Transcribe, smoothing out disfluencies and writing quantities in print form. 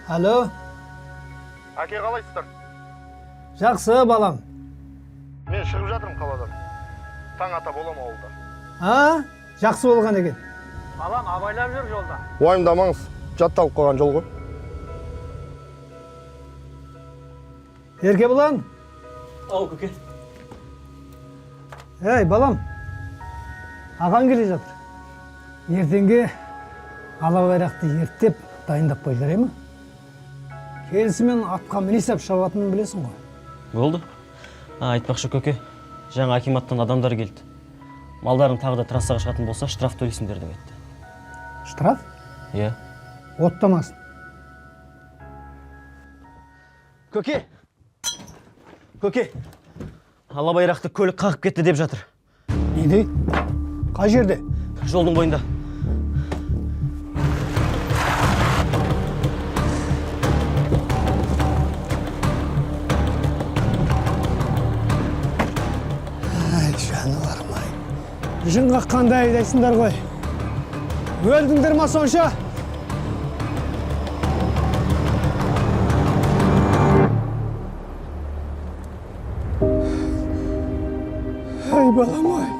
Алло, Әке қалайсыздар? жақсы балам. Мен шығып жатырмын қаладан. Таң ата болам ауылда. Жақсы болған екен. Балам абайлап жүр жолда. Уайымдамаңыз, жатталып қойған жол ғой. Еркебұлан, Ау, көке. ей балам, ағаң келе жатыр. Ертеңге ала байрақты ерттеп дайындап қой жарай ма? Келісімен атқа міне сап шабатынын білесің ғой. Болды. Айтпақшы көке, жаңа акиматтан адамдар келді. Малдарын тағы да трассаға шығатын болса, штраф төлейсіңдер деп айтты. Штраф? Иә. Оттамасын. Көке, ала байрақты көлік қағып кетті деп жатыр. Не дейді? Қай жерде? Жолдың бойында. Ай, жануарым ай. Жын қаққандай айдайсыңдар ғой. Өлдіңдер ма сонша? Ай, балам ай.